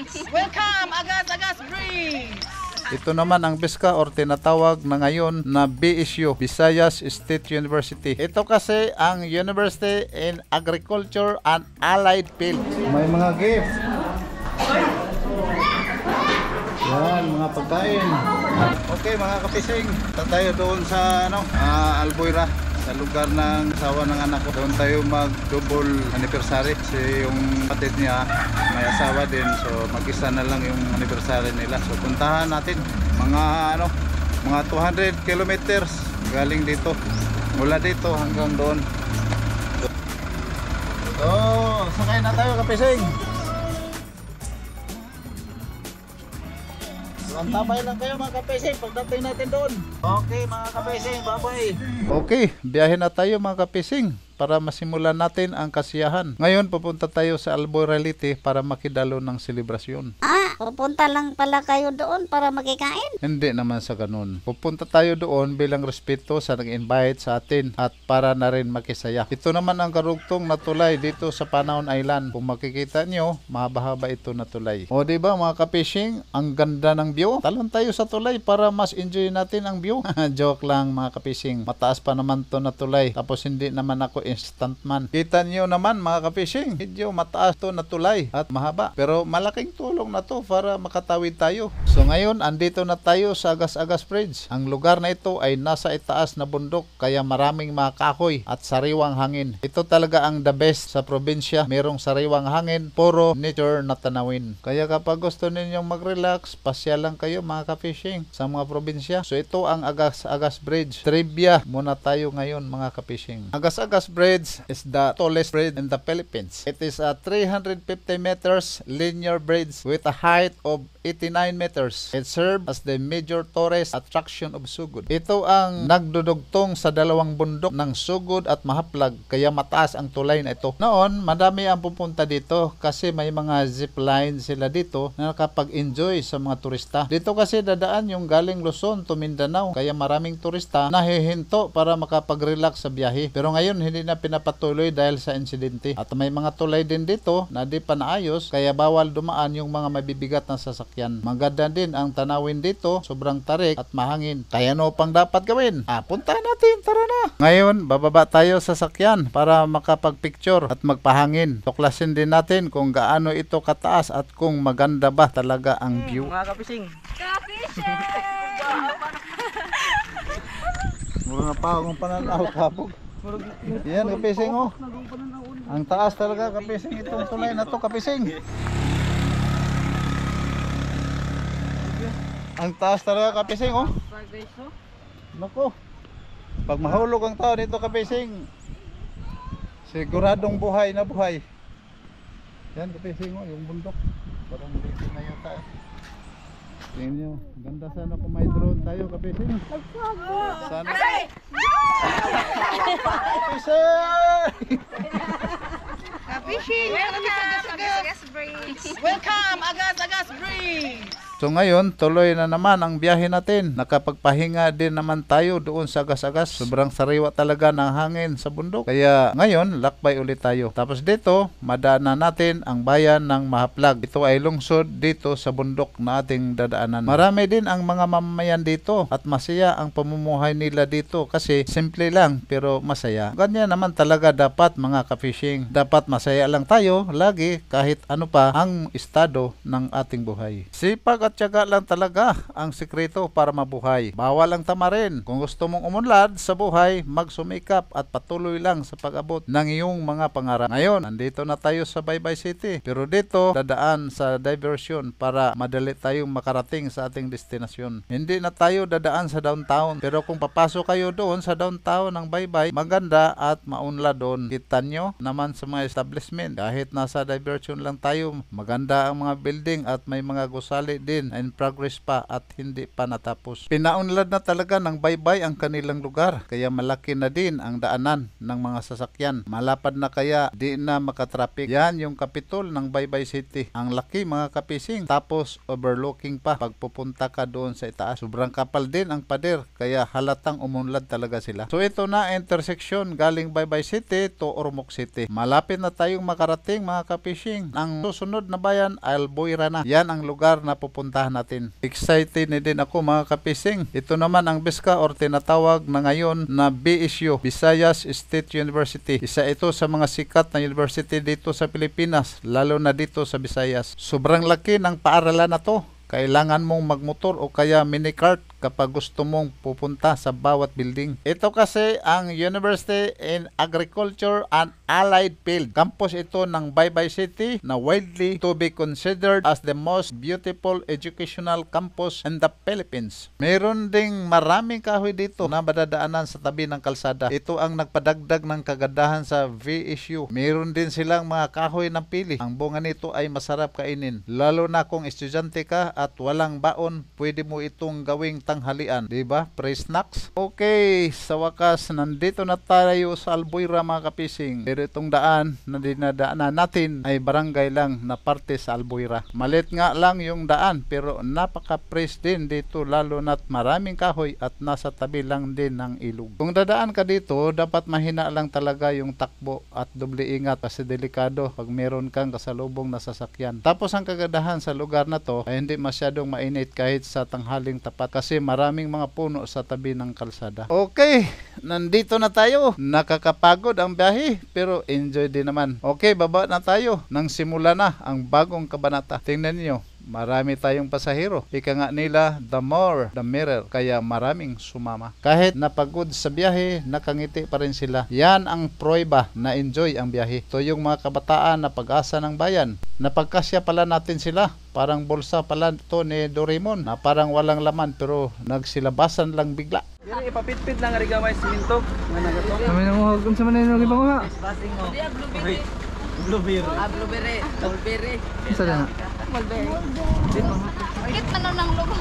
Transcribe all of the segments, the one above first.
Welcome, Agas Breeze! Ito naman ang BISCA or tinatawag na ngayon na BSU, Visayas State University. Ito kasi ang University in Agriculture and Allied Fields. May mga gifts. Yan, mga pagkain. Okay mga kapising, tayo doon sa Albuera, sa lugar ng asawa ng anak ko. Doon tayo mag-double anniversary kasi yung kapatid niya may asawa din, so mag-isa na lang yung anniversary nila. So puntahan natin mga 200 kilometers galing dito, mula dito hanggang doon. So sakay na tayo kapising. Antabay lang kayo mga kapising pagdating natin doon. Okay mga kapising, bye-bye. Okay, biyahe na tayo mga kapising para masimulan natin ang kasiyahan. Ngayon pupunta tayo sa Albuera para makidalo ng selebrasyon. Pupunta lang pala kayo doon para makikain? Hindi naman sa ganun. Pupunta tayo doon bilang respeto sa nag-invite sa atin at para na rin makisaya. Ito naman ang karugtong na tulay dito sa Panaon Island. Kung makikita nyo, mahaba-haba ito na tulay. O diba mga kapishing, ang ganda ng view. Talon tayo sa tulay para mas enjoy natin ang view. Joke lang mga kapishing. Mataas pa naman to na tulay. Tapos hindi naman ako instant man. Kita nyo naman mga kapishing, medyo mataas to na tulay at mahaba. Pero malaking tulong na to para makatawid tayo. So ngayon, andito na tayo sa Agas-Agas Bridge. Ang lugar na ito ay nasa itaas na bundok kaya maraming mga kahoy at sariwang hangin. Ito talaga ang the best sa probinsya. Merong sariwang hangin, puro nature na tanawin. Kaya kapag gusto ninyong mag-relax, pasya lang kayo mga ka-fishing sa mga probinsya. So ito ang Agas-Agas Bridge. Trivia muna tayo ngayon mga ka-fishing. Agas-Agas Bridge is the tallest bridge in the Philippines. It is a 350 meters linear bridge with a height of 89 meters. It serves as the major tourist attraction of Sugod. Ito ang nagdudugtong sa dalawang bundok ng Sugod at Mahaplag kaya mataas ang tulay na ito. Noon, madami ang pupunta dito kasi may mga zipline sila dito na nakapag-enjoy sa mga turista. Dito kasi dadaan yung galing Luzon to Mindanao kaya maraming turista nahihinto para makapag-relax sa biyahe. Pero ngayon hindi na pinapatuloy dahil sa insidente. At may mga tulay din dito na di pa naayos kaya bawal dumaan yung mga mabibigat na sasakyan. Maganda din ang tanawin dito, sobrang tarik at mahangin. Kaya no pang dapat gawin? Puntahan natin, tara na! Ngayon, bababa tayo sa sakyan para makapag-picture at magpahangin. Tuklasin din natin kung gaano ito kataas at kung maganda ba talaga ang view. Mga kapising! Ka-fishing! Mura na pa akong pananaw kapog. Yan, kapising oh. Ang taas talaga kapising itong tulay na to kapising. Ang taas talaga kapising oh. Naku. Pag mahulog ang tao dito kapising, siguradong buhay na buhay. Yan kapising oh, yung bundok. Parang dito na yata. Tingnan nyo, ganda sana kung may drone tayo kapising. Sana. Kapising! Welcome, Agas Breeze! So ngayon, tuloy na naman ang biyahe natin. Nakapagpahinga din naman tayo doon sa Agas-Agas. Sobrang sariwa talaga ng hangin sa bundok. Kaya ngayon, lakbay ulit tayo. Tapos dito, madaanan natin ang bayan ng Mahaplag. Ito ay lungsod dito sa bundok na ating dadaanan. Marami din ang mga mamamayan dito at masaya ang pamumuhay nila dito kasi simple lang pero masaya. Ganyan naman talaga dapat mga ka-fishing. Dapat masaya lang tayo lagi kahit ano pa ang estado ng ating buhay. Sipag at tiyaga lang talaga ang sikreto para mabuhay. Bawal ang tamarin. Kung gusto mong umunlad sa buhay, magsumikap at patuloy lang sa pag-abot ng iyong mga pangarap. Ngayon, andito na tayo sa Baybay City. Pero dito, dadaan sa diversion para madali tayong makarating sa ating destinasyon. Hindi na tayo dadaan sa downtown. Pero kung papasok kayo doon sa downtown ng Baybay, maganda at maunlad doon. Kita nyo naman sa mga establishment. Kahit nasa diversion lang tayo, maganda ang mga building at may mga gusali din natin, in progress pa at hindi pa natapos. Pinaunlad na talaga ng baybay ang kanilang lugar, kaya malaki na din ang daanan ng mga sasakyan. Malapad na kaya di na makatraffic. Yan yung kapitol ng Baybay City. Ang laki mga kapising, tapos overlooking pa pagpupunta ka doon sa itaas. Sobrang kapal din ang pader, kaya halatang umunlad talaga sila. So ito na intersection galing Baybay City to Ormoc City. Malapit na tayong makarating mga kapising. Ang susunod na bayan, Albuera na. Yan ang lugar na pupuntahan natin. Excited din ako mga kapising. Ito naman ang BISCA or tinatawag na ngayon na BSU, Visayas State University. Isa ito sa mga sikat na university dito sa Pilipinas, lalo na dito sa Visayas. Sobrang laki ng paaralan na to. Kailangan mong magmotor o kaya minicart kapag gusto mong pupunta sa bawat building. Ito kasi ang University in Agriculture and Allied Field. Campus ito ng Baybay City na widely to be considered as the most beautiful educational campus in the Philippines. Meron ding maraming kahoy dito na madadaanan sa tabi ng kalsada. Ito ang nagpadagdag ng kagandahan sa VSU. Meron din silang mga kahoy ng pili. Ang bunga nito ay masarap kainin. Lalo na kung estudyante ka at walang baon, pwede mo itong gawing tanghalian, di ba? Pre-snacks. Okay, sa wakas nandito na tayo sa Albuera mga kapising. Pero itong daan na dinadaanan natin ay barangay lang na parte sa Albuera. Malit nga lang yung daan pero napaka-fresh din dito, lalo na't maraming kahoy at nasa tabi lang din ng ilog. Kung dadaan ka dito, dapat mahina lang talaga yung takbo at doble ingat kasi delikado pag meron kang kasalubong na sasakyan. Tapos ang kagandahan sa lugar na to ay hindi masyadong mainit kahit sa tanghaling tapat kasi maraming mga puno sa tabi ng kalsada. Okay, nandito na tayo. Nakakapagod ang biyahe pero enjoy din naman. Okay, baba na tayo. Nang simula na ang bagong kabanata. Tingnan niyo, marami tayong pasahero. Ika nga nila, the more, the merrier. Kaya maraming sumama. Kahit napagod sa biyahe, nakangiti pa rin sila. Yan ang prueba na enjoy ang biyahe. Ito yung mga kabataan na pag-asa ng bayan. Napagkasya pala natin sila. Parang bulsa pala ito ni Doraemon na parang walang laman pero nagsilabasan lang bigla. Dili ipapitpit lang ari gamay siminto. Nga nagato. Kami nang mo kung sa manay nang ibang mga. Basing mo. Blueberry. Blueberry. Mulberry. Isa na. Mulberry. Bakit man ng logo?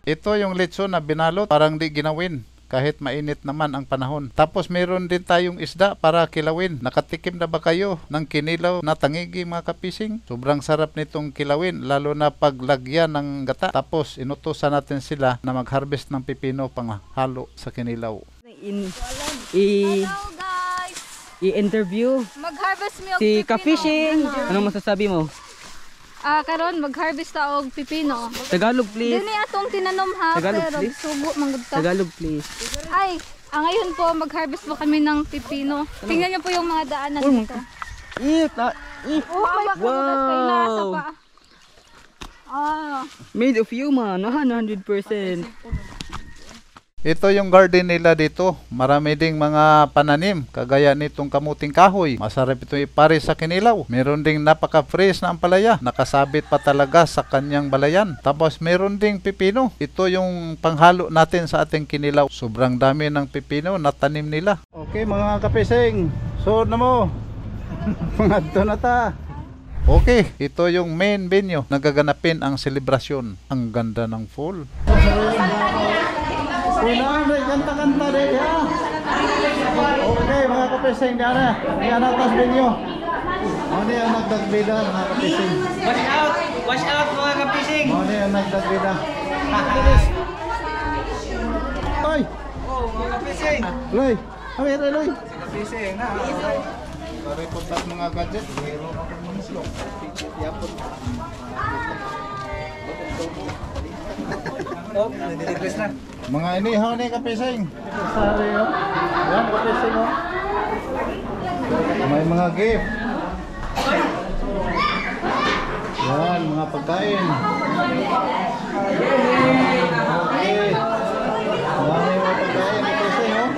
Ito yung lechon na binalot, parang di ginawin. Kahit mainit naman ang panahon. Tapos meron din tayong isda para kilawin. Nakatikim na ba kayo ng kinilaw na tangigi mga kapising? Sobrang sarap nitong kilawin, lalo na paglagyan ng gata. Tapos inutusan natin sila na mag-harvest ng pipino pang halo sa kinilaw. Hello guys! I-interview Mag-harvest mi og si pipino. Ka-Fishing. Anong masasabi mo? Karon mag-harvest ta og pipino. Tagalog please. Dili atong tinanom ha, Tagalog, pero please. sugo manggod ta. Tagalog please. Ay, ngayon po mag-harvest po kami ng pipino. Tingnan niyo po yung mga daanan dito. Oh my goodness, kay nasa pa. Made of human, 100%. Ito yung garden nila dito. Marami ding mga pananim, kagaya nitong kamuting kahoy. Masarap ito ipare sa kinilaw. Meron ding napaka-fresh na ampalaya. Nakasabit pa talaga sa kanyang balayan. Tapos meron ding pipino. Ito yung panghalo natin sa ating kinilaw. Sobrang dami ng pipino na tanim nila. Okay mga kapising, so na mo. Pangadto na ta. Okay, ito yung main venue. Nagaganapin ang selebrasyon. Ang ganda ng fall. Pinanay, kanta-kanta rin ha. Okay mga kapising, diyan na tas venue. Ano yung nagdagbida mga kapising? Wash out mga kapising. Ano yung nagdagbida? Ay! Oh, mga kapising. Loy! Amir, Loy! Kapising na. Pare punta mga gadget. Mayroon akong manislo. Yapot. Oh, nadi-request na. Mga inihaw ni kapising. Sari oh. Yan kapising oh. May mga gift. Yan, mga pagkain. Okay. Marami mga pagkain kapising oh.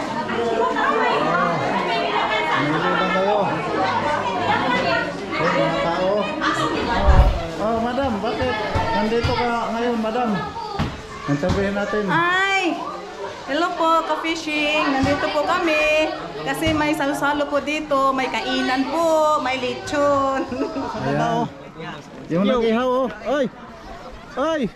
Mamili lang kayo. Okay, mga tao. Oh, madam, bakit nandito ka ngayon, madam? Ang sabihin natin. Ay! Hello po, ka-fishing. Nandito po kami. Kasi may salo-salo po dito. May kainan po. May lechon. Ayan. Yung nag-ihaw oh. Oy! Ay!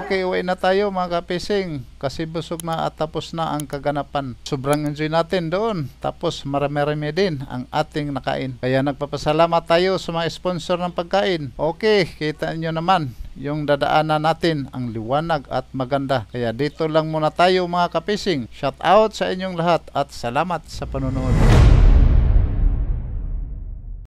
Okay, uwi na tayo mga kapising kasi busog na at tapos na ang kaganapan. Sobrang enjoy natin doon. Tapos marami-rami din ang ating nakain. Kaya nagpapasalamat tayo sa mga sponsor ng pagkain. Okay, kita nyo naman yung dadaanan natin ang liwanag at maganda. Kaya dito lang muna tayo mga kapising. Shout out sa inyong lahat at salamat sa panonood.